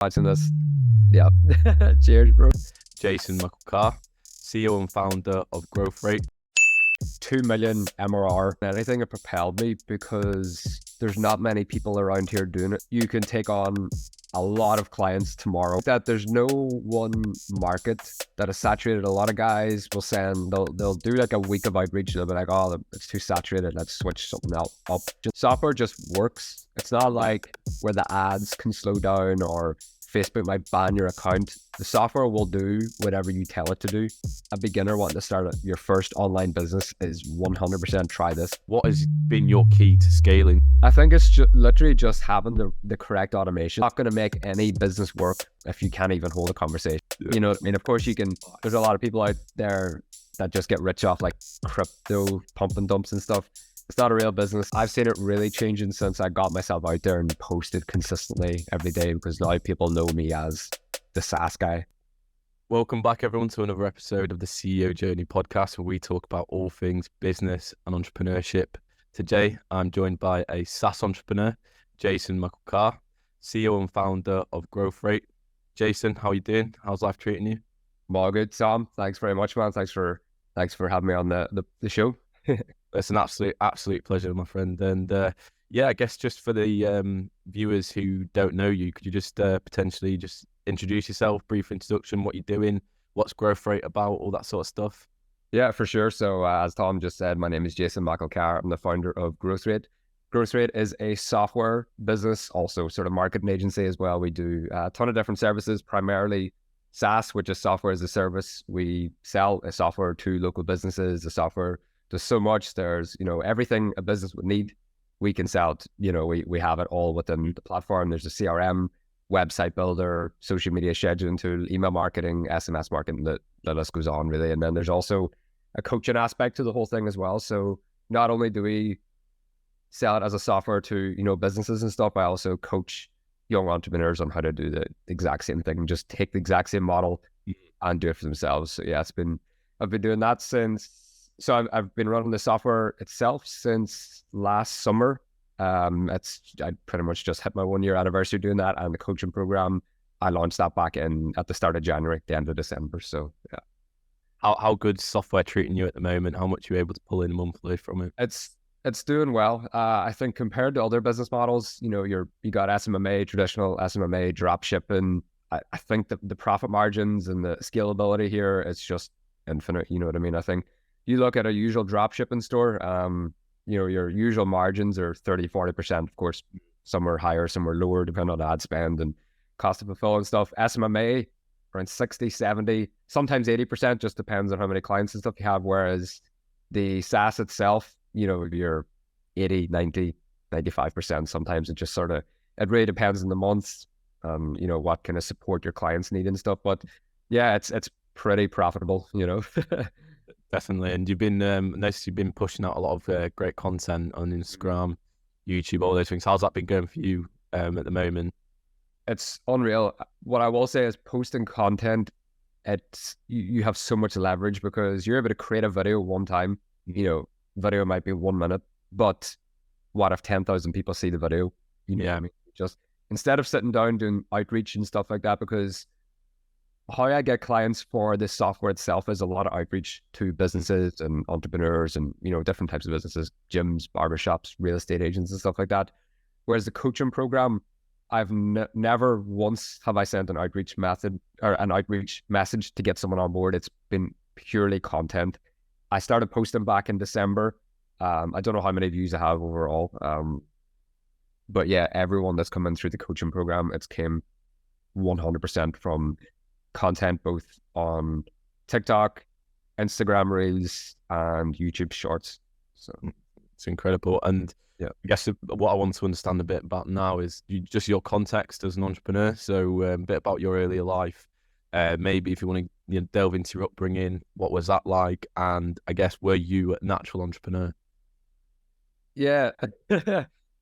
Watching this. Yeah. Cheers, bro. Jason McElchar, CEO and founder of Growthrate. 2 million MRR. Anything that propelled me because there's not many people around here doing it. You can take on a lot of clients tomorrow. That there's no one market that is saturated. A lot of guys will send, they'll do like a week of outreach. They'll be like, oh, it's too saturated. Let's switch something else up. Software just works. It's not like where the ads can slow down or Facebook might ban your account. The software will do whatever you tell it to do. A beginner wanting to start your first online business is 100% try this. What has been your key to scaling? I think it's literally just having the correct automation. Not going to make any business work if you can't even hold a conversation. You know what I mean? Of course you can. There's a lot of people out there that just get rich off like crypto pump and dumps and stuff. It's not a real business. I've seen it really changing since I got myself out there and posted consistently every day, because now people know me as the SaaS guy. Welcome back, everyone, to another episode of the CEO Journey podcast, where we talk about all things business and entrepreneurship. Today, I'm joined by a SaaS entrepreneur, Jason McElchar, CEO and founder of Growthrate. Jason, how are you doing? How's life treating you? All good, Sam. Thanks very much, man. Thanks for having me on the show. It's an absolute pleasure, my friend. And I guess just for the viewers who don't know you, could you just potentially just introduce yourself, brief introduction, what you're doing, what's Growthrate about, all that sort of stuff? Yeah, for sure. So as Tom just said, my name is Jason McElchar. I'm the founder of Growthrate. Growthrate is a software business, also sort of marketing agency as well. We do a ton of different services, primarily SaaS, which is software as a service. We sell a software to local businesses. The software does so much. There's, everything a business would need, we can sell it. We have it all within the platform. There's a CRM, website builder, social media scheduling tool, email marketing, SMS marketing, the list goes on really. And then there's also a coaching aspect to the whole thing as well. So not only do we sell it as a software to, businesses and stuff, I also coach young entrepreneurs on how to do the exact same thing and just take the exact same model and do it for themselves. So yeah, I've been doing that So I've been running the software itself since last summer. I pretty much just hit my 1 year anniversary doing that, and the coaching program, I launched that back at the start of January, the end of December. So yeah. How good's software treating you at the moment? How much are you able to pull in monthly from it? It's doing well. I think compared to other business models, you got SMMA, traditional SMMA, drop shipping. I think the profit margins and the scalability here, it's just infinite. You know what I mean? I think you look at a usual drop shipping store, your usual margins are 30-40%. Of course, some are higher, some are lower, depending on ad spend and cost of fulfill and stuff. SMMA, around 60-70, sometimes 80%, just depends on how many clients and stuff you have. Whereas the SaaS itself, you're 80-90-95%. Sometimes it just it really depends on the months, what kind of support your clients need and stuff. But yeah, it's pretty profitable, Definitely. And you've been noticed you've been pushing out a lot of great content on Instagram, YouTube, all those things. How's that been going for you at the moment? It's unreal. What I will say is posting content, you have so much leverage because you're able to create a video one time. Video might be 1 minute, but what if 10,000 people see the video? What I mean? Just instead of sitting down doing outreach and stuff like that, because how I get clients for this software itself is a lot of outreach to businesses and entrepreneurs and, different types of businesses, gyms, barbershops, real estate agents and stuff like that. Whereas the coaching program, I've never once have I sent an outreach method or an outreach message to get someone on board. It's been purely content. I started posting back in December. I don't know how many views I have overall. But yeah, everyone that's come in through the coaching program, it's came 100% from content, both on TikTok, Instagram Reels, and YouTube Shorts. So it's incredible. And yeah, I guess what I want to understand a bit about now is just your context as an entrepreneur. So a bit about your earlier life. Maybe if you want to delve into your upbringing, what was that like? And I guess, were you a natural entrepreneur? Yeah.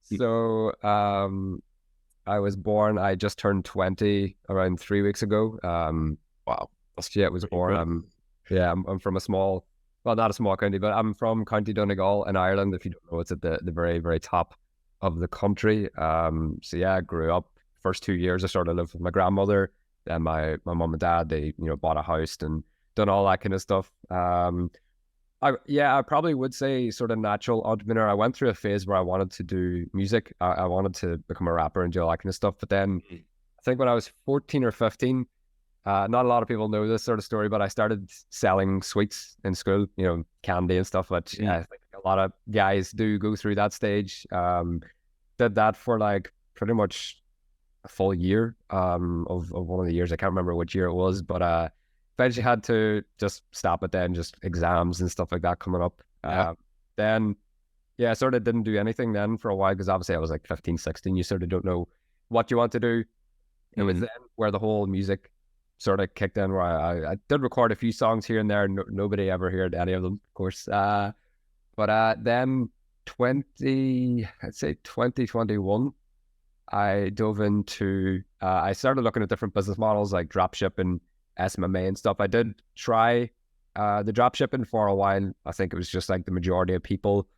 So I was born, I just turned 20 around 3 weeks ago. Wow. It was born. I'm from not a small county, but I'm from County Donegal in Ireland. If you don't know, it's at the very, very top of the country. I grew up first 2 years, I sort of lived with my grandmother. Then my mom and dad, they, bought a house and done all that kind of stuff. I probably would say sort of natural entrepreneur. I went through a phase where I wanted to do music. I wanted to become a rapper and do all that kind of stuff. But then I think when I was 14 or 15, not a lot of people know this sort of story, but I started selling sweets in school, candy and stuff, which I think a lot of guys do go through that stage. Did that for like pretty much a full year of one of the years. I can't remember which year it was, but eventually had to just stop it then, just exams and stuff like that coming up. Then, I sort of didn't do anything then for a while because obviously I was like 15, 16. You sort of don't know what you want to do. It was then where the whole music sort of kicked in, where I did record a few songs here and there. Nobody ever heard any of them, of course. But then 2021, I dove into, I started looking at different business models like dropshipping, SMMA and stuff. I did try the dropshipping for a while. I think it was just like the majority of people,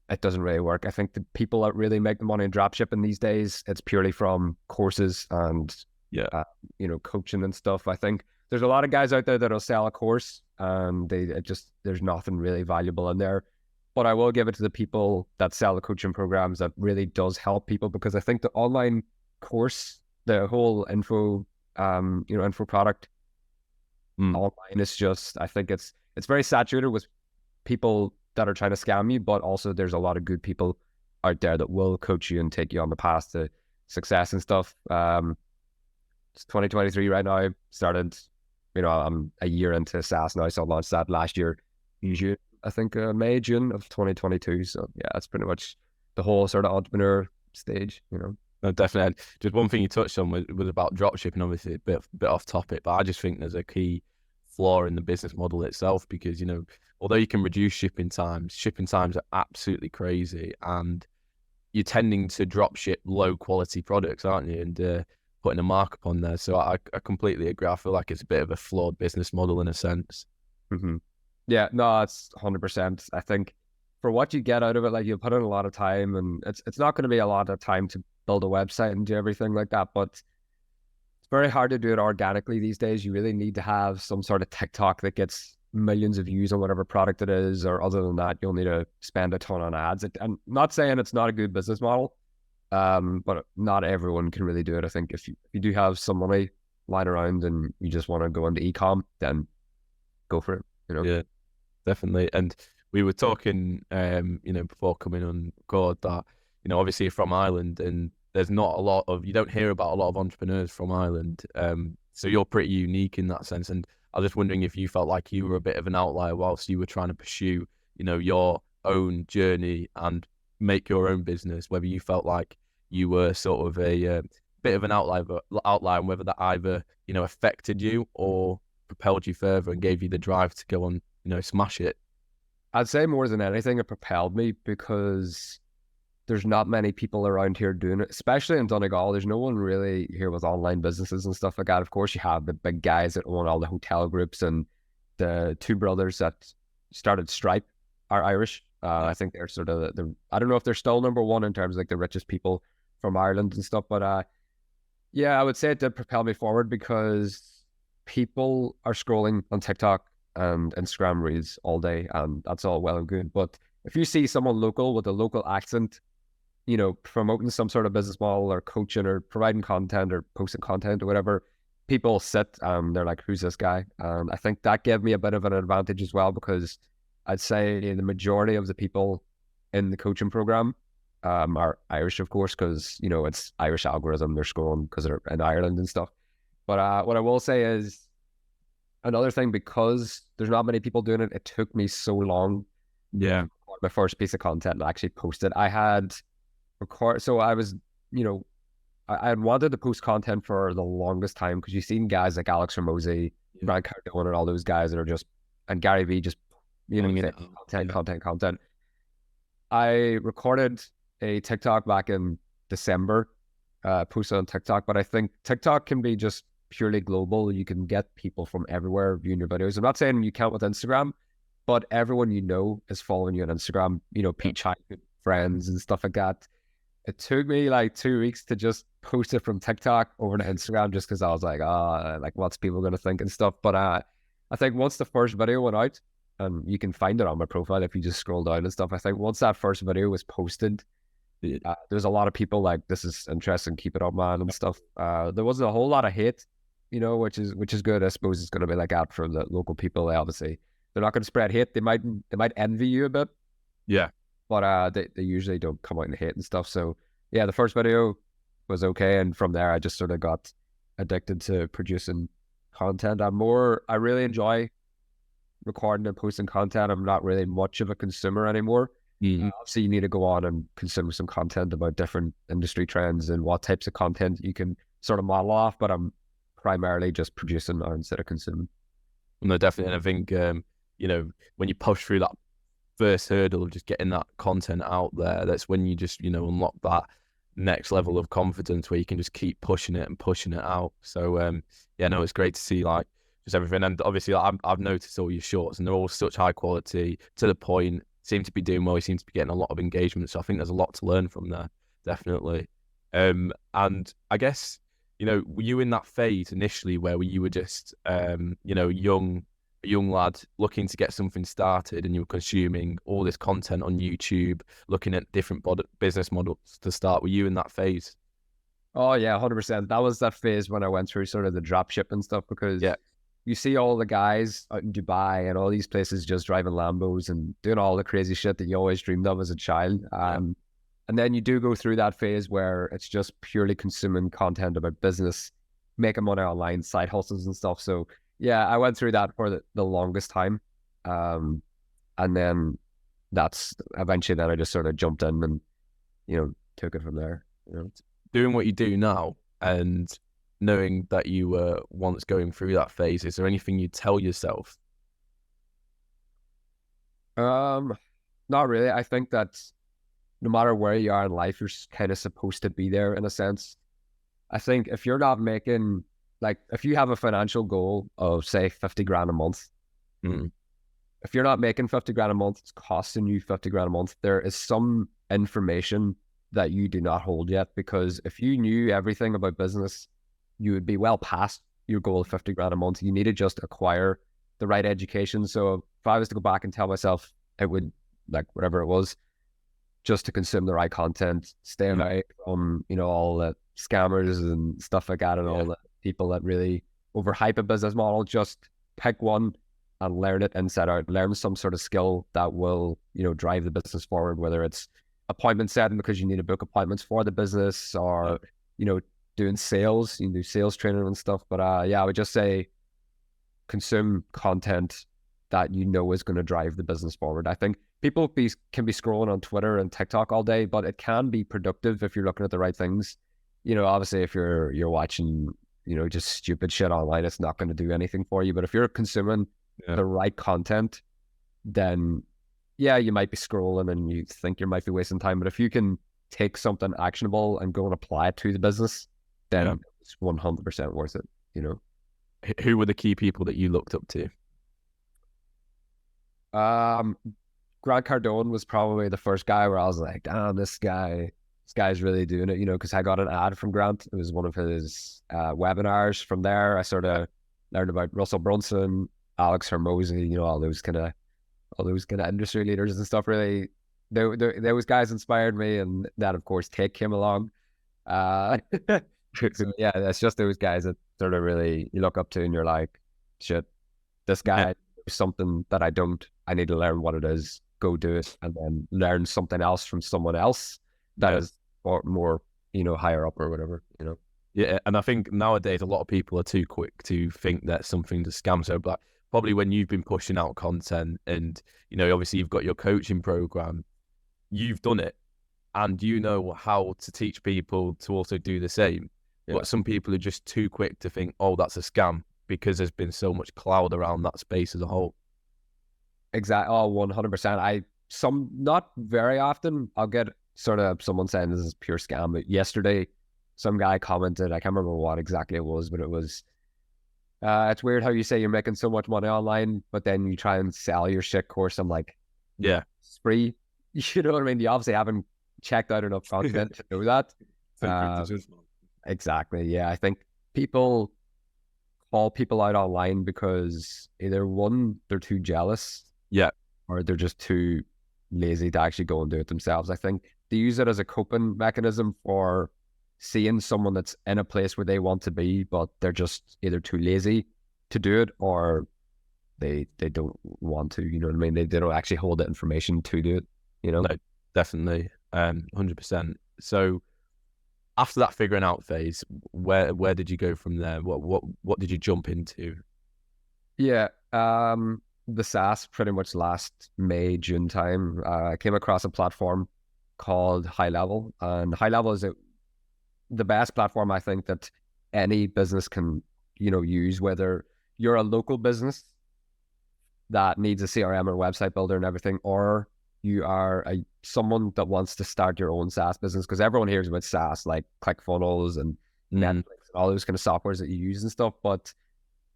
it doesn't really work. I think the people that really make the money in dropshipping these days, it's purely from courses and coaching and stuff. I think there's a lot of guys out there that'll sell a course and there's nothing really valuable in there. But I will give it to the people that sell the coaching programs that really does help people, because I think the online course, the whole info product online is just, I think it's very saturated with people that are trying to scam you, but also there's a lot of good people out there that will coach you and take you on the path to success and stuff. It's 2023 right now. Started, I'm a year into SaaS now, so I launched that last year, June, I think May, June of 2022. So yeah, that's pretty much the whole sort of entrepreneur stage, No, definitely. And just one thing you touched on was about dropshipping, obviously a bit off topic, but I just think there's a key flaw in the business model itself, because, although you can reduce shipping times are absolutely crazy, and you're tending to dropship low quality products, aren't you? And putting a markup on there. So I completely agree. I feel like it's a bit of a flawed business model in a sense. Mm-hmm. Yeah, no, it's 100%. I think for what you get out of it, like, you'll put in a lot of time, and it's not going to be a lot of time to build a website and do everything like that, but it's very hard to do it organically these days. You really need to have some sort of TikTok that gets millions of views on whatever product it is, or other than that, you'll need to spend a ton on ads. I'm not saying it's not a good business model, but not everyone can really do it. I think if you do have some money lying around and you just want to go into e-com, then go for it. Yeah, definitely. And we were talking, before coming on record, that, obviously you're from Ireland, and there's not a lot of, you don't hear about a lot of entrepreneurs from Ireland. So you're pretty unique in that sense. And I was just wondering if you felt like you were a bit of an outlier whilst you were trying to pursue, your own journey and make your own business, whether you felt like you were sort of a bit of an outlier, and whether that either, affected you or propelled you further and gave you the drive to go on, smash it. I'd say more than anything, it propelled me, because there's not many people around here doing it, especially in Donegal. There's no one really here with online businesses and stuff like that. Of course, you have the big guys that own all the hotel groups, and the two brothers that started Stripe are Irish. I think they're sort of I don't know if they're still number one in terms of like the richest people from Ireland and stuff, but I would say it did propel me forward, because people are scrolling on TikTok and Instagram reels all day, and that's all well and good. But if you see someone local with a local accent, promoting some sort of business model or coaching or providing content or posting content or whatever, people sit and they're like, who's this guy? And I think that gave me a bit of an advantage as well, because I'd say the majority of the people in the coaching program are Irish, of course, because, it's Irish algorithm. They're scrolling because they're in Ireland and stuff. But what I will say is, another thing, because there's not many people doing it, it took me so long. Yeah. My first piece of content and actually posted. I had so I was, I had wanted to post content for the longest time, because you've seen guys like Alex Hormozy, Brian Cardone, and all those guys that are just, and Gary Vee, just, content. I recorded a TikTok back in December, posted on TikTok, but I think TikTok can be just purely global. You can get people from everywhere viewing your videos. I'm not saying you can't with Instagram, but everyone is following you on Instagram, Peach High friends and stuff like that. it took me like 2 weeks to just post it from TikTok over to Instagram just because I was like, like what's people going to think and stuff. But I think once the first video went out, and you can find it on my profile if you just scroll down and stuff. I think once that first video was posted, there's a lot of people like, this is interesting, keep it up, man, and stuff. There wasn't a whole lot of hate, which is good. I suppose it's going to be like out for the local people. They're not going to spread hate. They might envy you a bit. Yeah. But they usually don't come out and hate and stuff. So yeah, the first video was okay, and from there I just sort of got addicted to producing content. I really enjoy recording and posting content. I'm not really much of a consumer anymore. Obviously, you need to go on and consume some content about different industry trends and what types of content you can sort of model off. But I'm primarily just producing now instead of consuming. No, definitely. And I think when you push through that first hurdle of just getting that content out there, that's when you just unlock that next level of confidence where you can just keep pushing it and pushing it out. So it's great to see like just everything. And obviously I've noticed all your shorts, and they're all such high quality, to the point, seem to be doing well. You seem to be getting a lot of engagement, so I think there's a lot to learn from there, definitely. And I guess were you in that phase initially where you were just a young lad looking to get something started, and you were consuming all this content on YouTube, looking at different business models to start? Were you in that phase? Oh yeah, 100%. That was that phase when I went through sort of the drop ship and stuff, because you see all the guys out in Dubai and all these places just driving Lambos and doing all the crazy shit that you always dreamed of as a child. And then you do go through that phase where it's just purely consuming content about business, making money online, side hustles and stuff. So yeah, I went through that for the longest time. And then that's eventually then I just sort of jumped in and, took it from there. Doing what you do now and knowing that you were once going through that phase, is there anything you tell yourself? Not really. I think that no matter where you are in life, you're kind of supposed to be there in a sense. I think if you're not making, like, if you have a financial goal of say 50 grand a month, if you're not making 50 grand a month, it's costing you 50 grand a month. There is some information that you do not hold yet, because if you knew everything about business, you would be well past your goal of 50 grand a month. You need to just acquire the right education. So if I was to go back and tell myself, it would, like, whatever it was, just to consume the right content, stay away from, all the scammers and stuff like that, and all the people that really overhype a business model. Just pick one and learn it inside out. Learn some sort of skill that will, drive the business forward, whether it's appointment setting because you need to book appointments for the business, or, doing sales. You can do sales training and stuff. But I would just say consume content that is going to drive the business forward. I think people can be scrolling on Twitter and TikTok all day, but it can be productive if you're looking at the right things. Obviously if you're watching, just stupid shit online, it's not going to do anything for you. But if you're consuming the right content, then you might be scrolling and you think you might be wasting time. But if you can take something actionable and go and apply it to the business, then it's 100% worth it. Who were the key people that you looked up to? Grant Cardone was probably the first guy where I was like, damn, this guy's really doing it, because I got an ad from Grant. It was one of his webinars. From there, I sort of learned about Russell Brunson, Alex Hormozy, all those kind of industry leaders and stuff. Really, those guys inspired me, and that, of course, Take came along. So, it's just those guys that sort of really you look up to, and you're like, shit, this guy is something that I don't. I need to learn what it is, go do it, and then learn something else from someone else that is more, higher up or whatever, Yeah, and I think nowadays a lot of people are too quick to think that something's a scam. So, but probably when you've been pushing out content and, obviously you've got your coaching program, you've done it and you know how to teach people to also do the same. But some people are just too quick to think, oh, that's a scam, because there's been so much cloud around that space as a whole. Exactly. Oh, 100%. Not very often, I'll get sort of someone saying this is pure scam. But yesterday, some guy commented, I can't remember what exactly it was, but it was, it's weird how you say you're making so much money online, but then you try and sell your shit course. I'm like, yeah, it's free. You know what I mean? You obviously haven't checked out enough content to know that. Uh, exactly. Yeah. I think people call people out online because either one, they're too jealous, Yeah. or they're just too lazy to actually go and do it themselves. I think they use it as a coping mechanism for seeing someone that's in a place where they want to be, but they're just either too lazy to do it, or they don't want to, you know what I mean? They don't actually hold the information to do it, you know? No, definitely. 100%. So after that figuring out phase, where did you go from there? What did you jump into? Yeah. The SaaS pretty much last May, June time. I came across a platform called High Level, and High Level is the best platform I think that any business can, use, whether you're a local business that needs a CRM or website builder and everything, or you are someone that wants to start your own SaaS business, because everyone hears about SaaS, like ClickFunnels and Netflix and all those kind of softwares that you use and stuff. But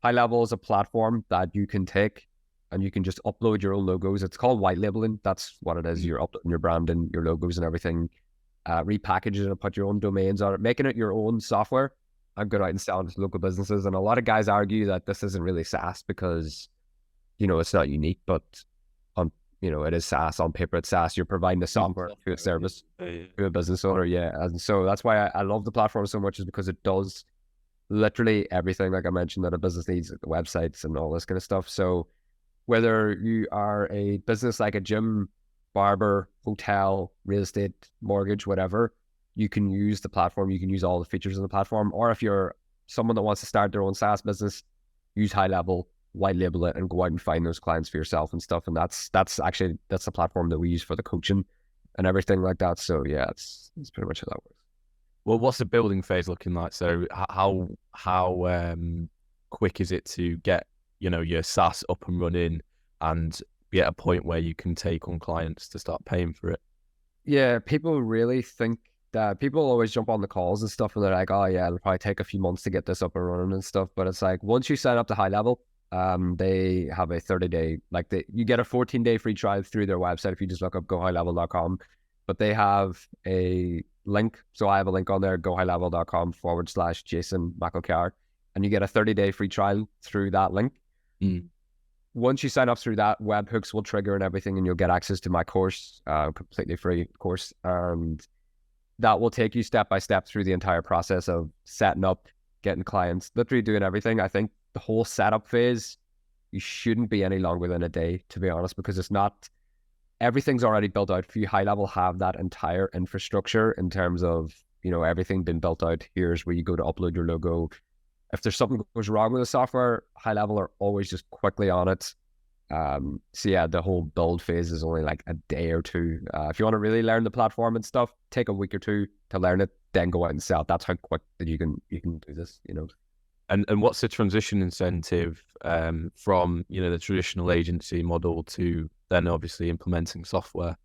High Level is a platform that you can take and you can just upload your own logos. It's called white labeling. That's what it is. You're uploading your brand and your logos and everything, repackage it and put your own domains on it, making it your own software and go out and sell it to local businesses. And a lot of guys argue that this isn't really SaaS because, it's not unique, but on, it is SaaS on paper. It's SaaS. You're providing a software to a service to a business owner. Yeah. And so that's why I love the platform so much, is because it does literally everything, like I mentioned, that a business needs, like the websites and all this kind of stuff. So whether you are a business like a gym, barber, hotel, real estate, mortgage, whatever, you can use the platform. You can use all the features of the platform. Or if you're someone that wants to start their own SaaS business, use High Level, white label it, and go out and find those clients for yourself and stuff. And that's the platform that we use for the coaching and everything like that. So yeah, it's pretty much how that works. Well, what's the building phase looking like? So how quick is it to get, your SaaS up and running and be at a point where you can take on clients to start paying for it? Yeah, people really think that, people always jump on the calls and stuff and they're like, oh yeah, it'll probably take a few months to get this up and running and stuff. But it's like, once you sign up to High Level, they have a 30-day, you get a 14-day free trial through their website if you just look up gohighlevel.com. But they have a link. So I have a link on there, gohighlevel.com/Jason McElchar, and you get a 30-day free trial through that link. Once you sign up through that, webhooks will trigger and everything, and you'll get access to my course, completely free course. And that will take you step by step through the entire process of setting up, getting clients, literally doing everything. I think the whole setup phase, you shouldn't be any longer than a day, to be honest, because it's not, everything's already built out for you. High Level have that entire infrastructure in terms of, everything been built out. Here's where you go to upload your logo. If there's something that goes wrong with the software, High Level are always just quickly on it. So yeah, the whole build phase is only like a day or two. If you want to really learn the platform and stuff, take a week or two to learn it, then go out and sell it. That's how quick that you can do this, And what's the transition incentive from, the traditional agency model to then obviously implementing software?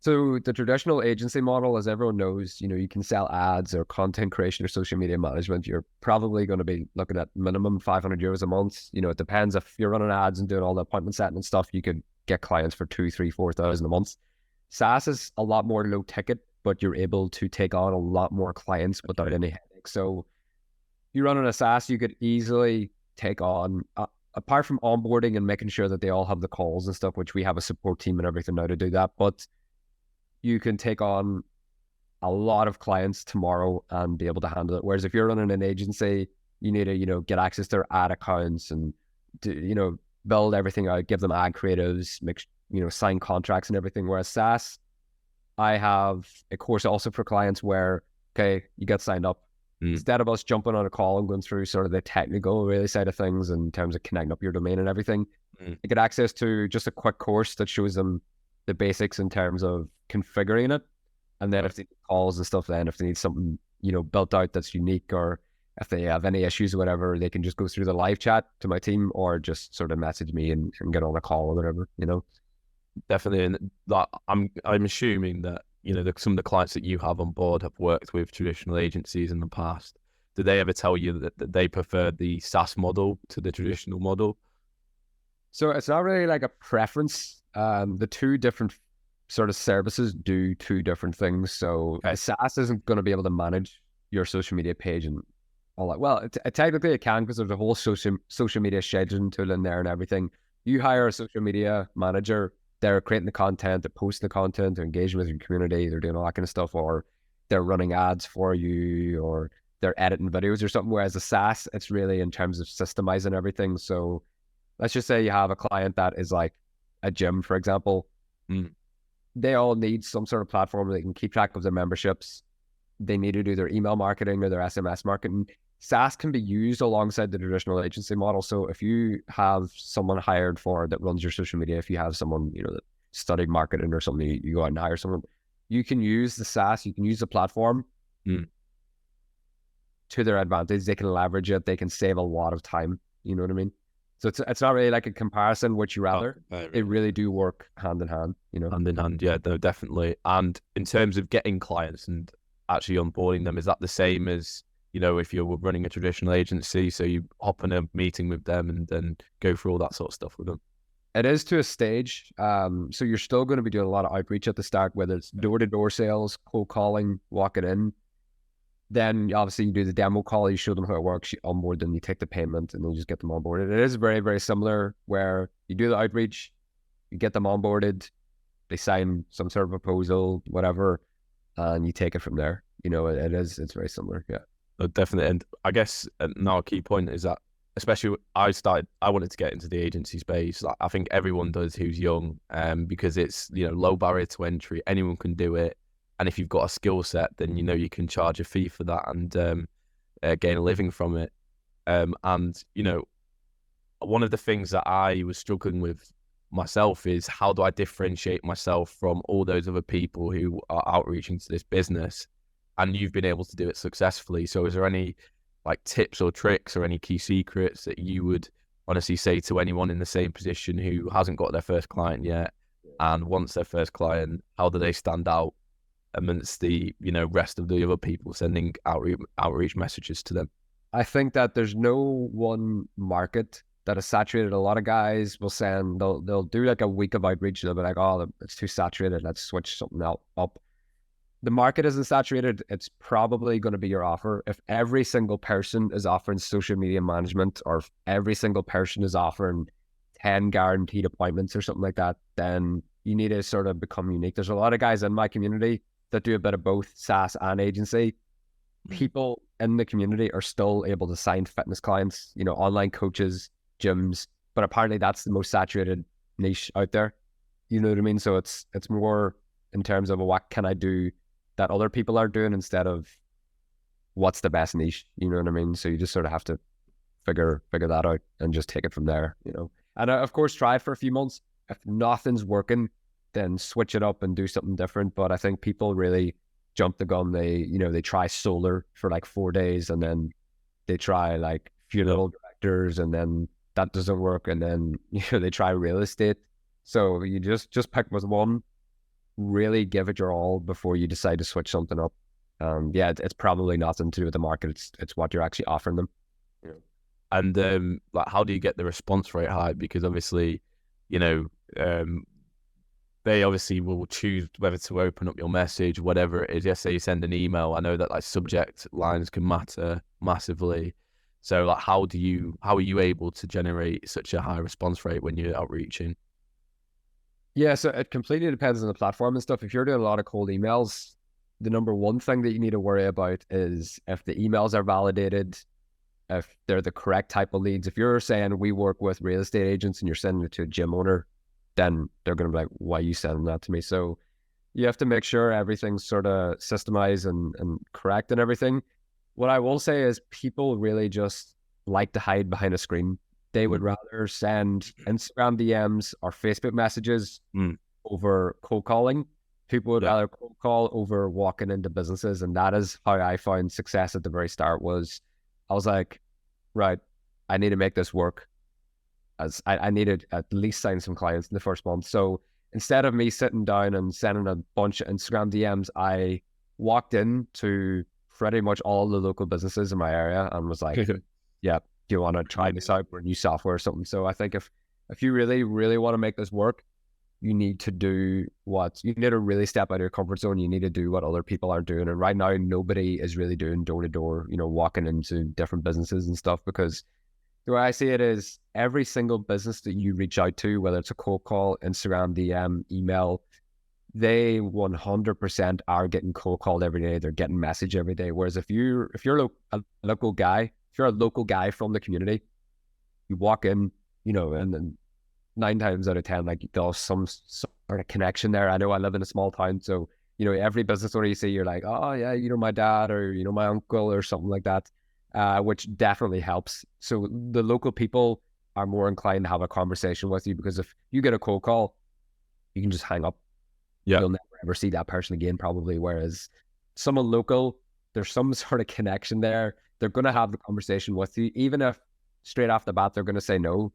So the traditional agency model, as everyone knows, you can sell ads or content creation or social media management. You're probably going to be looking at minimum 500 euros a month. It depends. If you're running ads and doing all the appointment setting and stuff, you could get clients for 2, 3, 4,000 a month. SaaS is a lot more low ticket, but you're able to take on a lot more clients without any headache. So you run on a SaaS, you could easily take on, apart from onboarding and making sure that they all have the calls and stuff, which we have a support team and everything now to do that, but you can take on a lot of clients tomorrow and be able to handle it. Whereas if you're running an agency, you need to, get access to their ad accounts and, build everything out, give them ad creatives, make, sign contracts and everything. Whereas SaaS, I have a course also for clients where, okay, you get signed up. Instead of us jumping on a call and going through sort of the technical really side of things in terms of connecting up your domain and everything, you get access to just a quick course that shows them the basics in terms of configuring it. And then if they need calls and stuff, then if they need something, built out that's unique, or if they have any issues or whatever, they can just go through the live chat to my team or just sort of message me and get on a call or whatever, Definitely. And I'm assuming that, some of the clients that you have on board have worked with traditional agencies in the past. Did they ever tell you that they prefer the SaaS model to the traditional model? So it's not really like a preference. The two different sort of services do two different things. So Okay. the SaaS isn't going to be able to manage your social media page and all that. Well, technically it can, because there's a whole social media scheduling tool in there and everything. You hire a social media manager, they're creating the content, they're posting the content, they're engaging with your community, they're doing all that kind of stuff, or they're running ads for you, or they're editing videos or something. Whereas the SaaS, it's really in terms of systemizing everything. So let's just say you have a client that is like a gym, for example. Mm. They all need some sort of platform where they can keep track of their memberships. They need to do their email marketing or their SMS marketing. SaaS can be used alongside the traditional agency model. So if you have someone hired for that runs your social media, if you have someone, that studied marketing or something, you go out and hire someone, you can use the SaaS, you can use the platform to their advantage. They can leverage it. They can save a lot of time. You know what I mean? So it's not really like a comparison, which you rather. It really do work hand in hand, Hand in hand, yeah, no, definitely. And in terms of getting clients and actually onboarding them, is that the same as, if you're running a traditional agency? So you hop on a meeting with them and then go through all that sort of stuff with them? It is to a stage. So you're still going to be doing a lot of outreach at the start, whether it's door-to-door sales, cold calling, walking in. Then obviously you do the demo call, you show them how it works, you onboard them, you take the payment, and then you just get them onboarded. It is very, very similar, where you do the outreach, you get them onboarded, they sign some sort of proposal, whatever, and you take it from there. It's very similar. Yeah. Definitely. And I guess now a key point is that, especially I wanted to get into the agency space. I think everyone does who's young, because it's, low barrier to entry. Anyone can do it. And if you've got a skill set, then, you can charge a fee for that and gain a living from it. And, one of the things that I was struggling with myself is, how do I differentiate myself from all those other people who are outreaching to this business? And you've been able to do it successfully. So is there any like tips or tricks or any key secrets that you would honestly say to anyone in the same position who hasn't got their first client yet and wants their first client? How do they stand out amongst the rest of the other people sending outreach messages to them? I think that there's no one market that is saturated. A lot of guys will they'll do like a week of outreach, and they'll be like, oh, it's too saturated, let's switch something up. The market isn't saturated. It's probably going to be your offer. If every single person is offering social media management, or if every single person is offering 10 guaranteed appointments or something like that, then you need to sort of become unique. There's a lot of guys in my community that do a bit of both SaaS and agency. People in the community are still able to sign fitness clients, online coaches, gyms, but apparently that's the most saturated niche out there. You know what I mean? So it's more in terms of what can I do that other people are doing, instead of what's the best niche. You know what I mean? So you just sort of have to figure that out and just take it from there, And of course, try it for a few months. If nothing's working, then switch it up and do something different. But I think people really jump the gun. They try solar for like 4 days, and then they try like funeral directors, and then that doesn't work. And then, they try real estate. So you just pick with one, really give it your all before you decide to switch something up. It's probably nothing to do with the market. It's what you're actually offering them. And like, how do you get the response rate high? Because obviously, they obviously will choose whether to open up your message, whatever it is. Yes, say you send an email. I know that like subject lines can matter massively. So like, how are you able to generate such a high response rate when you're outreaching? Yeah, so it completely depends on the platform and stuff. If you're doing a lot of cold emails, the number one thing that you need to worry about is if the emails are validated, if they're the correct type of leads. If you're saying we work with real estate agents and you're sending it to a gym owner, then they're going to be like, why are you sending that to me? So you have to make sure everything's sort of systemized and correct and everything. What I will say is, people really just like to hide behind a screen. They would rather send Instagram DMs or Facebook messages over cold calling. People would rather cold call over walking into businesses. And that is how I found success at the very start. I was like, right, I need to make this work. As I needed at least sign some clients in the first month. So instead of me sitting down and sending a bunch of Instagram DMs, I walked into pretty much all the local businesses in my area and was like, yeah, do you want to try this out for new software or something? So I think if you really, really want to make this work, you need to really step out of your comfort zone. You need to do what other people are doing. And right now, nobody is really doing door to door, walking into different businesses and stuff, because the way I see it is every single business that you reach out to, whether it's a cold call, Instagram, DM, email, they 100% are getting cold called every day. They're getting message every day. Whereas if you're a local guy, if you're a local guy from the community, you walk in, and then 9 times out of 10, like there's some sort of connection there. I know I live in a small town, so every business owner you see, you're like, oh yeah, my dad or my uncle or something like that, which definitely helps. So the local people are more inclined to have a conversation with you, because if you get a cold call, you can just hang up. Yeah. You'll never ever see that person again, probably. Whereas someone local, there's some sort of connection there. They're going to have the conversation with you, even if straight off the bat they're going to say no.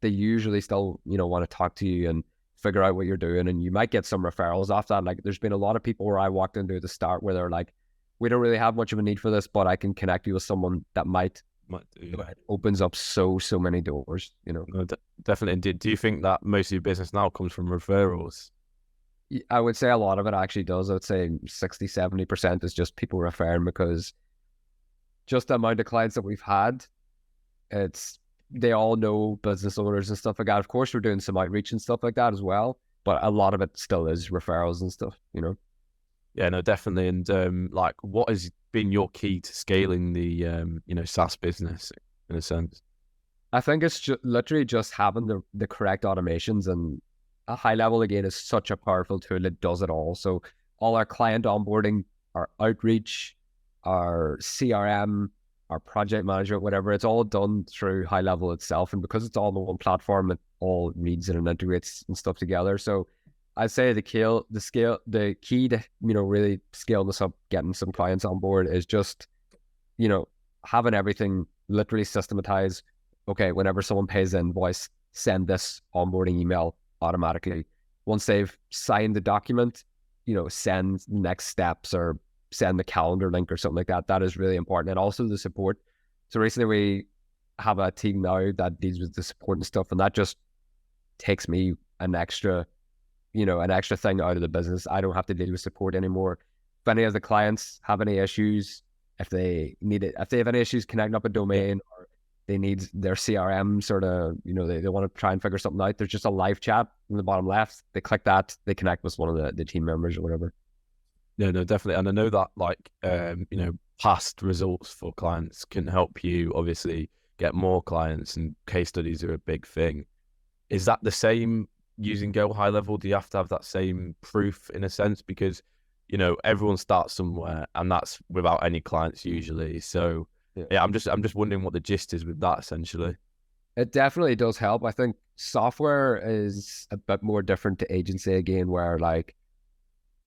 They usually still, want to talk to you and figure out what you're doing, and you might get some referrals off that. Like, there's been a lot of people where I walked into at the start where they're like, we don't really have much of a need for this, but I can connect you with someone that might do. It opens up so many doors, No, definitely. Do you think that most of your business now comes from referrals? I would say a lot of it actually does. I would say 60-70% is just people referring, because just the amount of clients that we've had, they all know business owners and stuff like that. Of course, we're doing some outreach and stuff like that as well, but a lot of it still is referrals and stuff, Yeah, no, definitely. And what has been your key to scaling the SaaS business in a sense? I think it's literally just having the correct automations, and a high level again is such a powerful tool. It does it all. So all our client onboarding, our outreach, our CRM, our project management, whatever, it's all done through high level itself. And because it's all on one platform, it all reads and integrates and stuff together. So I'd say the key to, really scaling this up, getting some clients on board, is just, having everything literally systematized. Okay, whenever someone pays the invoice, send this onboarding email automatically. Once they've signed the document, send the next steps or send the calendar link or something like that. That is really important. And also the support. So recently we have a team now that deals with the support and stuff, and that just takes me an extra thing out of the business. I don't have to deal with support anymore. If any of the clients have any issues, if they have any issues connecting up a domain, or they need their CRM sort of, they want to try and figure something out, there's just a live chat in the bottom left. They click that, they connect with one of the team members or whatever. No, definitely. And I know that past results for clients can help you obviously get more clients, and case studies are a big thing. Is that the same using Go High Level? Do you have to have that same proof in a sense? Because, everyone starts somewhere, and that's without any clients usually. So yeah, I'm just wondering what the gist is with that essentially. It definitely does help. I think software is a bit more different to agency again, where like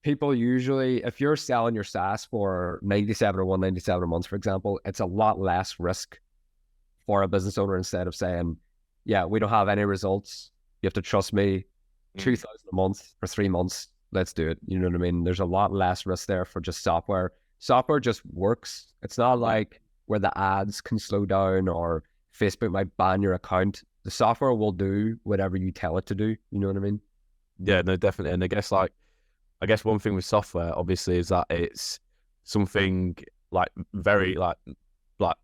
people usually, if you're selling your SaaS for 97 or 197 a month, for example, it's a lot less risk for a business owner, instead of saying, yeah, we don't have any results, you have to trust me, 2,000 a month for 3 months, let's do it. You know what I mean? There's a lot less risk there for just software. Software just works. It's not like where the ads can slow down or Facebook might ban your account. The software will do whatever you tell it to do. You know what I mean? Yeah, no, definitely. And I guess one thing with software obviously is that it's something like very like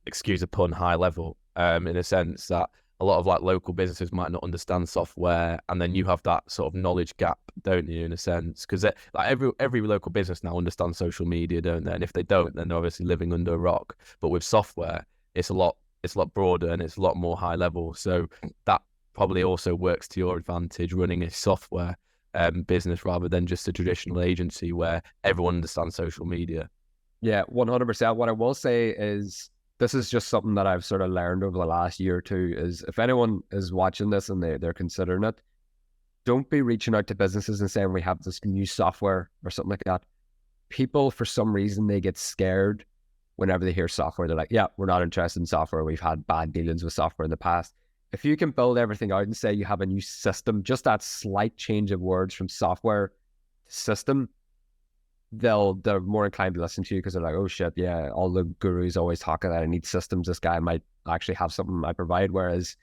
excuse the pun, high level, in a sense that a lot of like local businesses might not understand software, and then you have that sort of knowledge gap, don't you, in a sense? Because like every local business now understands social media, don't they? And if they don't, then they're obviously living under a rock. But with software, it's a lot broader and it's a lot more high level. So that probably also works to your advantage running a software business rather than just a traditional agency where everyone understands social media. Yeah, 100%. What I will say is, this is just something that I've sort of learned over the last year or two, is if anyone is watching this and they're considering it, don't be reaching out to businesses and saying we have this new software or something like that. People, for some reason, they get scared whenever they hear software. They're like, yeah, we're not interested in software. We've had bad dealings with software in the past. If you can build everything out and say you have a new system, just that slight change of words from software to system, they're more inclined to listen to you, because they're like, oh shit, yeah, all the gurus always talking that I need systems. This guy might actually have something I provide. Whereas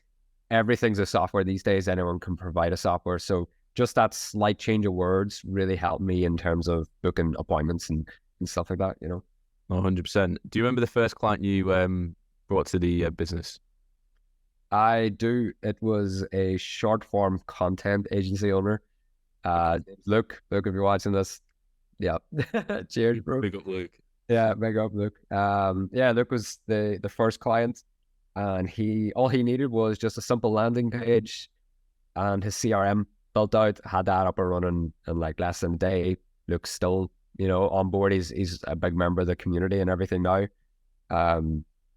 everything's a software these days. Anyone can provide a software. So just that slight change of words really helped me in terms of booking appointments and stuff like that, 100%. Do you remember the first client you brought to the business? I do. It was a short form content agency owner. Luke, if you're watching this, yeah. Cheers, bro. Big up, Luke. Yeah, big up, Luke. Luke was the first client, and all he needed was just a simple landing page, and his CRM built out, had that up and running in like less than a day. Luke's still, on board. He's a big member of the community and everything now.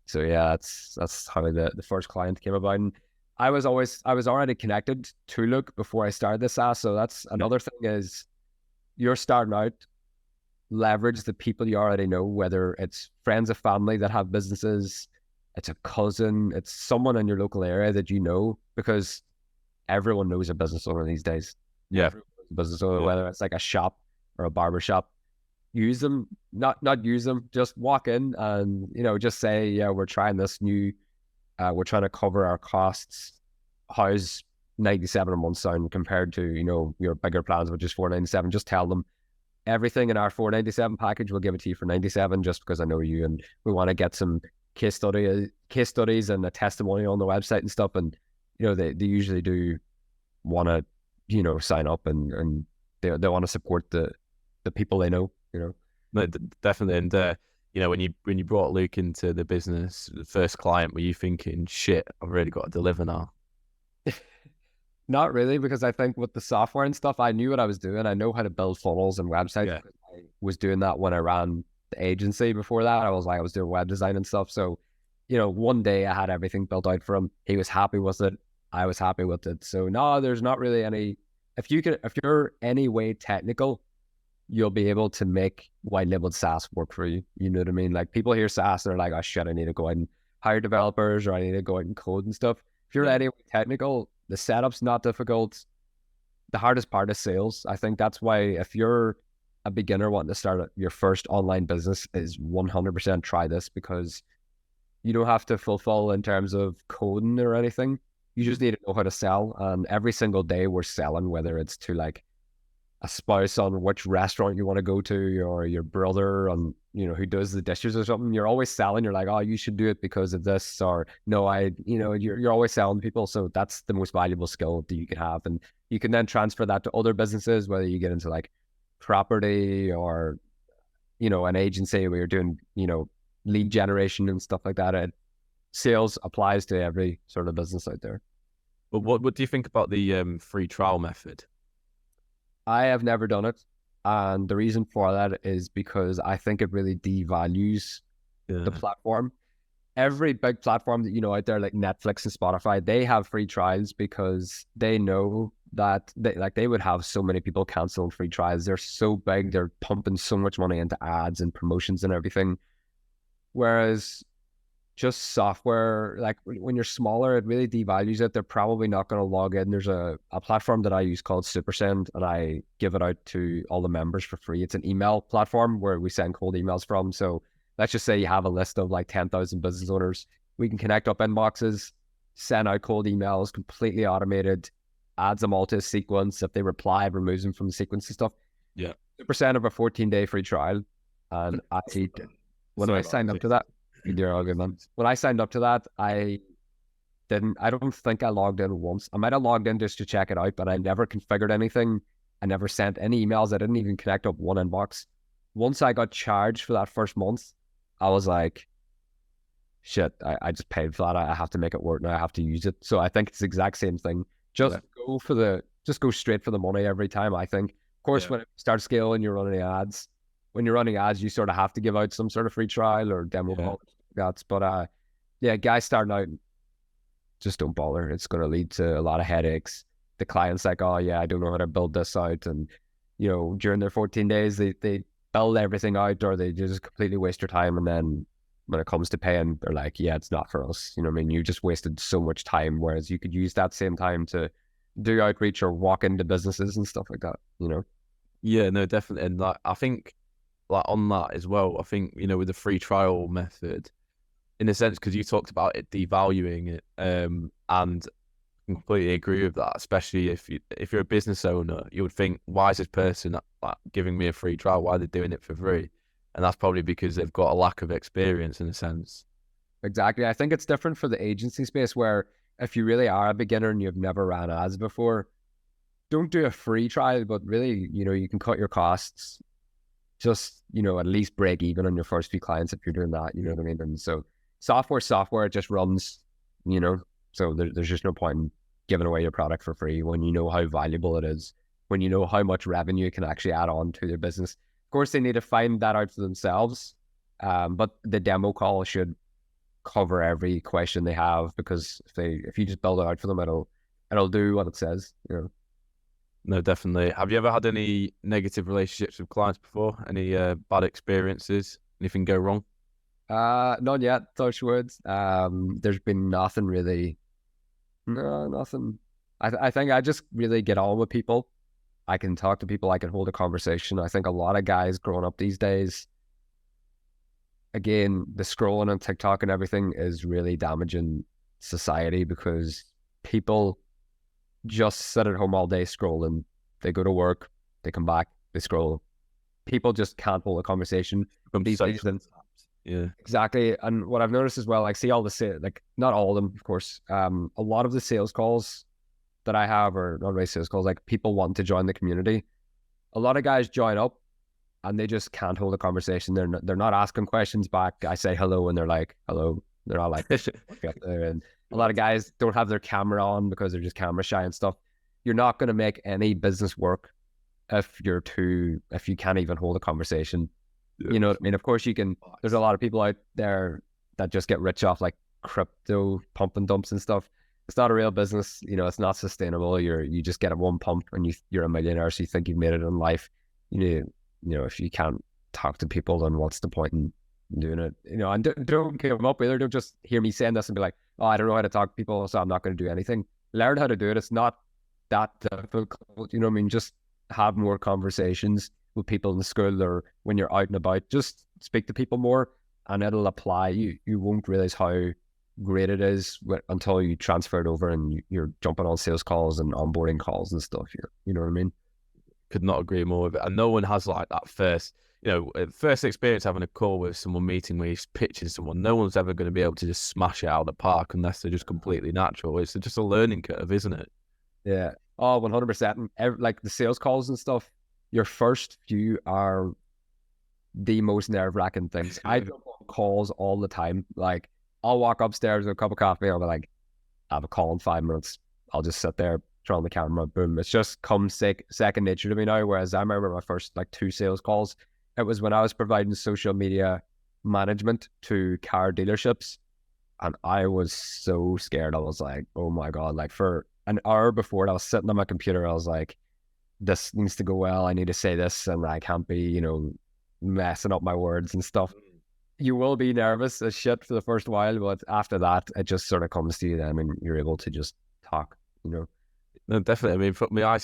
So yeah, that's how the first client came about. And I was already connected to Luke before I started this SaaS. So that's another thing is you're starting out, leverage the people you already know, whether it's friends or family that have businesses, it's a cousin, it's someone in your local area that you know, because everyone knows a business owner these days. Yeah. Business owner, whether it's like a shop or a barber shop. Use them, not use them, just walk in and, just say, yeah, we're trying this new, we're trying to cover our costs. How's 97 a month sound compared to, your bigger plans, which is 497? Just tell them everything in our 497 package, we'll give it to you for 97 just because I know you, and we want to get some case studies and a testimonial on the website and stuff. And, they usually do want to, sign up and they want to support the people they know. No, definitely. And when you brought Luke into the business, the first client, were you thinking, shit, I've really got to deliver now? Not really, because I think with the software and stuff, I knew what I was doing. I know how to build funnels and websites. Yeah. I was doing that when I ran the agency. Before that, I was doing web design and stuff. So, one day I had everything built out for him. He was happy with it. I was happy with it. So no, there's not really any. If you're any way technical, you'll be able to make white labeled SaaS work for you. You know what I mean? Like, people hear SaaS and they're like, oh shit, I need to go out and hire developers, or I need to go out and code and stuff. If you're any way technical, the setup's not difficult. The hardest part is sales. I think that's why if you're a beginner wanting to start your first online business, is 100% try this, because you don't have to fulfill in terms of coding or anything. You just need to know how to sell. And every single day we're selling, whether it's to like a spouse on which restaurant you want to go to, or your brother on, who does the dishes or something. You're always selling. You're like, oh, you should do it because of this, or no, you're always selling people. So that's the most valuable skill that you can have. And you can then transfer that to other businesses, whether you get into like property or, an agency where you're doing, lead generation and stuff like that. And sales applies to every sort of business out there. But what do you think about the free trial method? I have never done it. And the reason for that is because I think it really devalues the platform. Every big platform that out there, like Netflix and Spotify, they have free trials because they know that they would have so many people canceling free trials. They're so big, they're pumping so much money into ads and promotions and everything. Whereas just software, like when you're smaller, it really devalues it. They're probably not going to log in. There's a platform that I use called SuperSend, and I give it out to all the members for free. It's an email platform where we send cold emails from. So let's just say you have a list of like 10,000 business owners. We can connect up inboxes, send out cold emails, completely automated, adds them all to a sequence. If they reply, it removes them from the sequence and stuff. Yeah. SuperSend of a 14-day free trial. And when I signed up to that, you're all good, man. When I signed up to that, I don't think I logged in once. I might have logged in just to check it out, but I never configured anything. I never sent any emails. I didn't even connect up one inbox. Once I got charged for that first month, I was like, shit, I just paid for that. I have to make it work now. I have to use it. So I think it's the exact same thing. Just go straight for the money every time, I think. Of course, when it starts scaling, you're running ads. When you're running ads, you sort of have to give out some sort of free trial or demo calls. But guys starting out, just don't bother. It's going to lead to a lot of headaches. The client's like, oh yeah, I don't know how to build this out. And, during their 14 days, they build everything out, or they just completely waste your time. And then when it comes to paying, they're like, yeah, it's not for us. You know what I mean? You just wasted so much time, whereas you could use that same time to do outreach or walk into businesses and stuff like that, Yeah, no, definitely. And like, I think, like on that as well, I think, with the free trial method, in a sense, because you talked about it devaluing it, and completely agree with that. Especially if you're a business owner, you would think, why is this person like giving me a free trial? Why are they doing it for free? And that's probably because they've got a lack of experience in a sense. Exactly. I think it's different for the agency space where if you really are a beginner and you've never ran ads before, don't do a free trial, but really, you can cut your costs, just, at least break even on your first few clients if you're doing that, you know what I mean? And so software just runs, so there's just no point in giving away your product for free when you know how valuable it is, when you know how much revenue it can actually add on to their business. Of course, they need to find that out for themselves, but the demo call should cover every question they have, because if you just build it out for them, it'll do what it says. No, definitely. Have you ever had any negative relationships with clients before? Any bad experiences? Anything go wrong? Not yet, touch wood. There's been nothing really. No, nothing. I think I just really get on with people. I can talk to people. I can hold a conversation. I think a lot of guys growing up these days, again, the scrolling on TikTok and everything is really damaging society, because people just sit at home all day scrolling. They go to work, they come back, they scroll. People just can't hold a conversation these days. Yeah, exactly. And what I've noticed as well, like, see all the like, not all of them, of course. A lot of the sales calls that I have, or not really sales calls, like people want to join the community. A lot of guys join up and they just can't hold a conversation. They're not asking questions back. I say hello and they're like, hello. They're not like, and a lot of guys don't have their camera on because they're just camera shy and stuff. You're not going to make any business work if you can't even hold a conversation. You know what I mean? Of course you can. There's a lot of people out there that just get rich off like crypto pump and dumps and stuff. It's not a real business. It's not sustainable. You just get a one pump and you're a millionaire, so you think you've made it in life. If you can't talk to people, then what's the point in doing it? And don't give them up either. Don't just hear me saying this and be like, oh, I don't know how to talk to people, so I'm not going to do anything. Learn how to do it. It's not that difficult. Just have more conversations with people in the school, or when you're out and about, just speak to people more, and it'll apply. You won't realize how great it is until you transfer it over and you're jumping on sales calls and onboarding calls and stuff. You know what I mean? Could not agree more with it. And no one has like that first experience having a call with someone, meeting where he's pitching someone. No one's ever going to be able to just smash it out of the park unless they're just completely natural. It's just a learning curve, isn't it? Yeah. Oh, 100%. Like the sales calls and stuff, your first few are the most nerve-wracking things. I jump on calls all the time. Like, I'll walk upstairs with a cup of coffee. I'll be like, I have a call in 5 minutes. I'll just sit there, turn on the camera, boom. It's just come second nature to me now. Whereas I remember my first 2 sales calls, it was when I was providing social media management to car dealerships. And I was so scared. I was like, oh my God. Like, for an hour before, I was sitting on my computer. I was like, this needs to go well. I need to say this, and I can't be, messing up my words and stuff. You will be nervous as shit for the first while, but after that, it just sort of comes to you then, and you're able to just talk, No, definitely. I mean, for me, I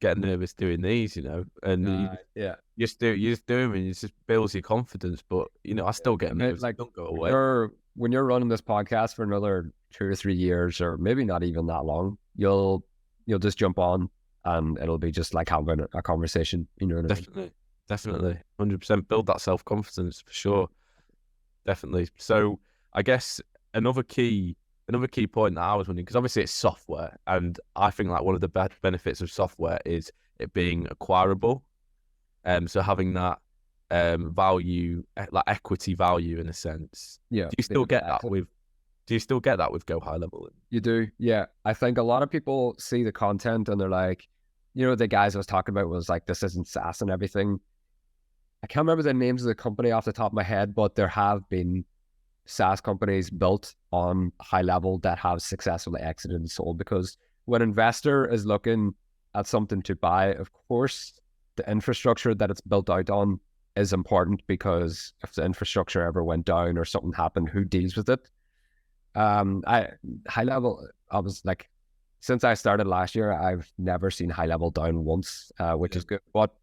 get nervous doing these, and you just do them, and it just builds your confidence. But I still get nervous. Like, don't go away. When you're running this podcast for another 2 or 3 years, or maybe not even that long, you'll just jump on, and it'll be just like having a conversation. You know what I mean? Definitely, 100%. Build that self-confidence for sure. Definitely. So I guess another key point that I was wondering, because obviously it's software, and I think like one of the best benefits of software is it being acquirable. So having that value, like equity value in a sense. Yeah. Do you still get that with Go High Level? You do, yeah. I think a lot of people see the content and they're like, the guys I was talking about was like, this isn't SaaS and everything. I can't remember the names of the company off the top of my head, but there have been SaaS companies built on High Level that have successfully exited and sold, because when an investor is looking at something to buy, of course, the infrastructure that it's built out on is important, because if the infrastructure ever went down or something happened, who deals with it? High Level, I was like, since I started last year, I've never seen High Level down once, which is good. But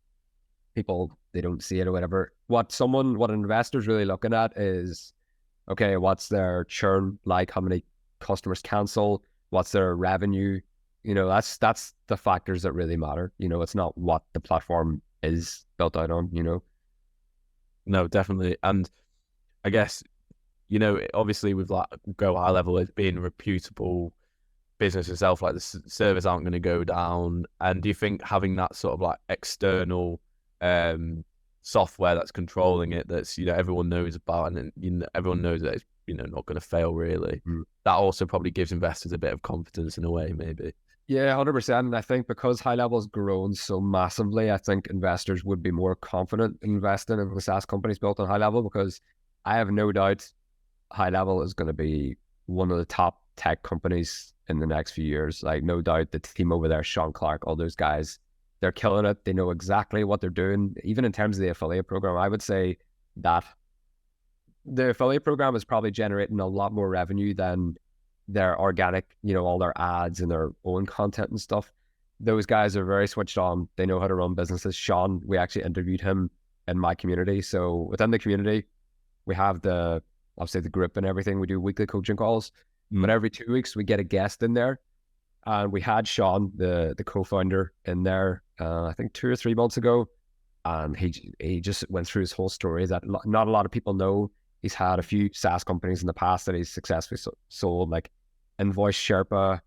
people, they don't see it or whatever. What an investor's really looking at is, okay, what's their churn like? How many customers cancel? what's their revenue. That's the factors that really matter. It's not what the platform is built out on. No, definitely. And I guess, obviously with like Go High Level as being a reputable business itself, like the servers aren't going to go down. And do you think having that sort of like external software that's controlling it, that's, everyone knows about, and everyone knows that it's, not going to fail really, that also probably gives investors a bit of confidence in a way, maybe? Yeah, 100%. And I think because High Level's grown so massively, I think investors would be more confident investing in the SaaS companies built on High Level, because I have no doubt High Level is going to be one of the top tech companies in the next few years. Like, no doubt the team over there, Sean Clark, all those guys, they're killing it. They know exactly what they're doing. Even in terms of the affiliate program, I would say that the affiliate program is probably generating a lot more revenue than their organic, all their ads and their own content and stuff. Those guys are very switched on. They know how to run businesses. Sean, we actually interviewed him in my community. So within the community, we have obviously the group and everything. We do weekly coaching calls, but every 2 weeks we get a guest in there. And we had Sean, the co-founder, in there, I think 2 or 3 months ago. And he just went through his whole story that not a lot of people know. He's had a few SaaS companies in the past that he's successfully sold, like Invoice, Sherpa,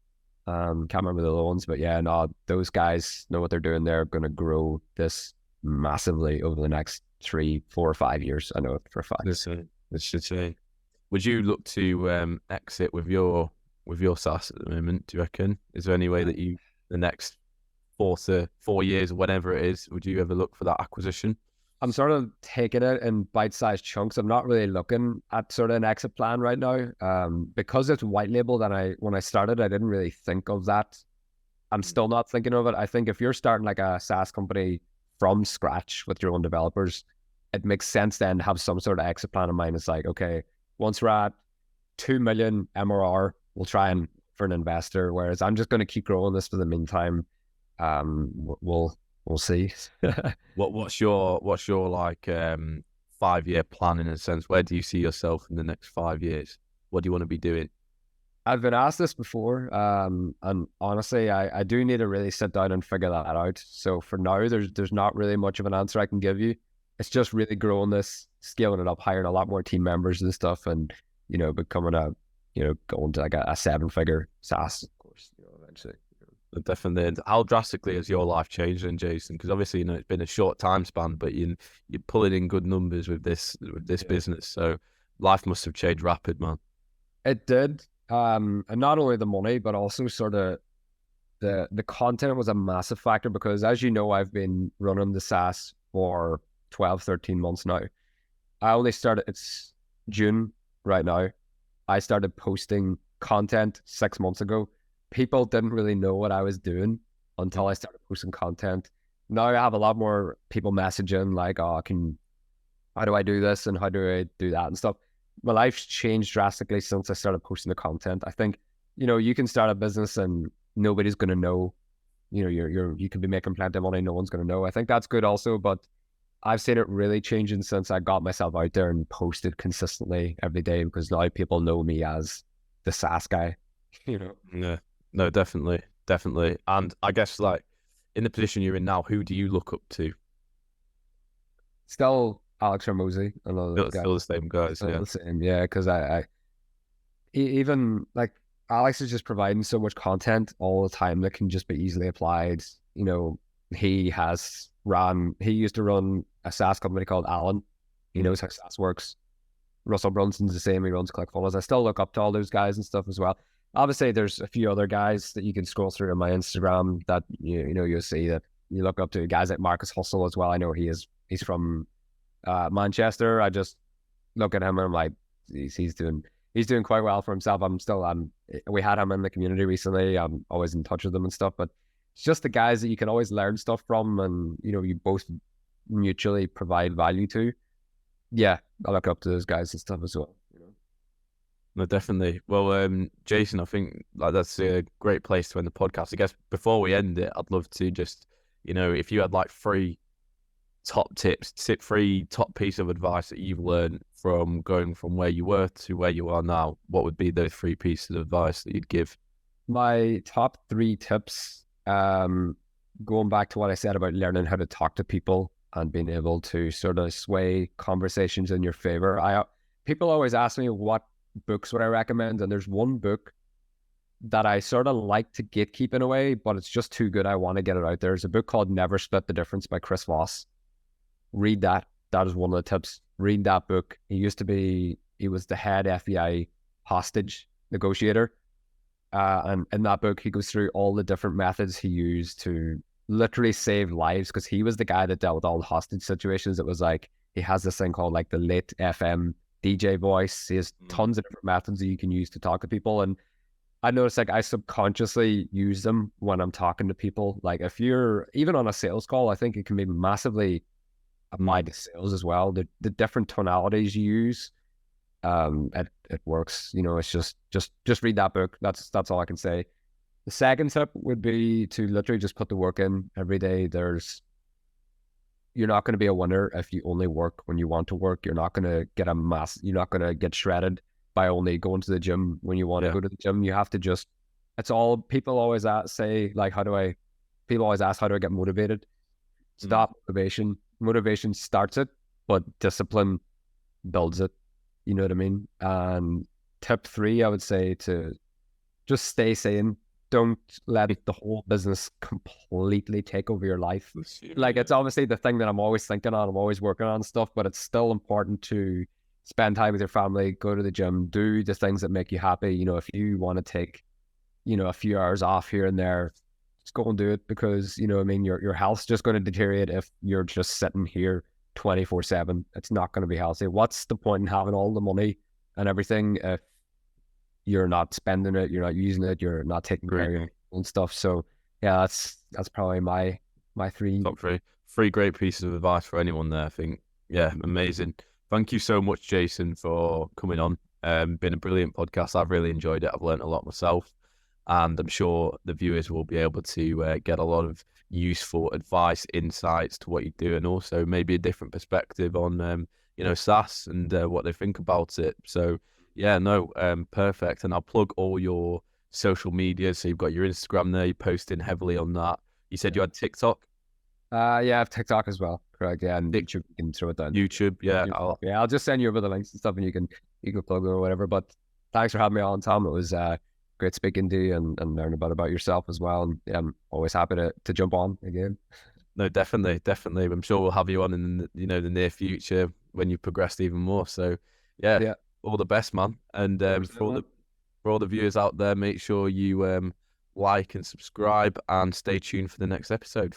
can't remember the other ones, but yeah, no, those guys know what they're doing. They're going to grow this massively over the next 3, 4, or 5 years. I know it for a fact. This should say. Would you look to exit with your SaaS at the moment? Do you reckon? Is there any way that the next 4 years, whatever it is, would you ever look for that acquisition? I'm sort of taking it in bite-sized chunks. I'm not really looking at sort of an exit plan right now, because it's white labeled. And when I started, I didn't really think of that. I'm still not thinking of it. I think if you're starting like a SaaS company from scratch with your own developers, it makes sense then to have some sort of exit plan in mind. It's like, okay, once we're at 2 million MRR, we'll try and for an investor. Whereas I'm just going to keep growing this for the meantime. We'll see. What's your like 5-year plan in a sense? Where do you see yourself in the next 5 years? What do you want to be doing? I've been asked this before, and honestly, I do need to really sit down and figure that out. So for now, there's not really much of an answer I can give you. It's just really growing this, scaling it up, hiring a lot more team members and stuff, and becoming going to like a 7-figure SaaS, of course, eventually. Definitely. How drastically has your life changed then, Jason? Because obviously, it's been a short time span, but you're pulling in good numbers with this business. So life must have changed rapid, man. It did. And not only the money, but also sort of the content was a massive factor, because as you know, I've been running the SaaS for 12, 13 months now. I only started, it's June right now. I started posting content 6 months ago. People didn't really know what I was doing until I started posting content. Now I have a lot more people messaging like, how do I do this and how do I do that and stuff. My life's changed drastically since I started posting the content. I think, you can start a business and nobody's going to know, you could be making plenty of money. No one's going to know. I think that's good also, but I've seen it really changing since I got myself out there and posted consistently every day, because now people know me as the SaaS guy, Yeah. No, definitely. And I guess like in the position you're in now, who do you look up to? Still Alex Ramosi and all those guys. Still the same guys, yeah. The same, yeah, because even like Alex is just providing so much content all the time that can just be easily applied. He used to run a SaaS company called Alan. He knows how SaaS works. Russell Brunson's the same. He runs ClickFunnels. I still look up to all those guys and stuff as well. Obviously, there's a few other guys that you can scroll through on my Instagram that you'll see that you look up to. Guys like Marcus Hustle as well. I know he's from Manchester. I just look at him and I'm like, he's doing quite well for himself. We had him in the community recently. I'm always in touch with them and stuff. But it's just the guys that you can always learn stuff from, and you both mutually provide value to. Yeah, I look up to those guys and stuff as well. No, definitely. Well, Jason, I think like that's a great place to end the podcast. I guess before we end it, I'd love to just, if you had like 3 top tips, 3 top piece of advice that you've learned from going from where you were to where you are now, what would be those 3 pieces of advice that you'd give? My top three tips, going back to what I said about learning how to talk to people and being able to sort of sway conversations in your favor. People always ask me what books would I recommend, and there's one book that I sort of like to gatekeep in a way, but it's just too good. I want to get it out there. There's a book called Never Split the Difference by Chris Voss. Read that. That is one of the tips. Read that book. He was the head FBI hostage negotiator. And in that book, he goes through all the different methods he used to literally save lives, because he was the guy that dealt with all the hostage situations. It was like, he has this thing called like the late FM DJ voice. He has tons of different methods that you can use to talk to people. And I noticed like I subconsciously use them when I'm talking to people. Like if you're even on a sales call, I think it can be massively applied to sales as well. The different tonalities you use, it works. It's just read that book. That's all I can say. The second tip would be to literally just put the work in every day. You're not going to be a winner if you only work when you want to work. You're not going to get shredded by only going to the gym when you want to go to the gym. You have to people always ask, how do I get motivated? It's not motivation. Motivation starts it, but discipline builds it. You know what I mean? And tip 3, I would say, to just stay sane. Don't let the whole business completely take over your life. Like, it's obviously the thing that I'm always thinking on, I'm always working on stuff, but it's still important to spend time with your family, go to the gym, do the things that make you happy. If you want to take, a few hours off here and there, just go and do it, because, your health's just going to deteriorate if you're just sitting here 24/7. It's not going to be healthy. What's the point in having all the money and everything if you're not spending it, you're not using it, you're not taking care of your own stuff? So yeah, that's probably my 3. Top 3 great pieces of advice for anyone there, I think. Yeah, amazing. Thank you so much, Jason, for coming on. Been a brilliant podcast. I've really enjoyed it. I've learned a lot myself, and I'm sure the viewers will be able to get a lot of useful advice, insights to what you do, and also maybe a different perspective on SaaS and what they think about it. So yeah, no, perfect. And I'll plug all your social media. So you've got your Instagram there. You're posting heavily on that. You said you had TikTok. Yeah, I have TikTok as well. Correct. Yeah, and YouTube, you can throw it down. YouTube, yeah. I'll just send you over the links and stuff, and you can plug them or whatever. But thanks for having me on, Tom. It was great speaking to you and learn about yourself as well. And yeah, I'm always happy to jump on again. No, definitely. I'm sure we'll have you on in the near future when you've progressed even more. So yeah. All the best, man. And for all the viewers out there, make sure you like and subscribe and stay tuned for the next episode.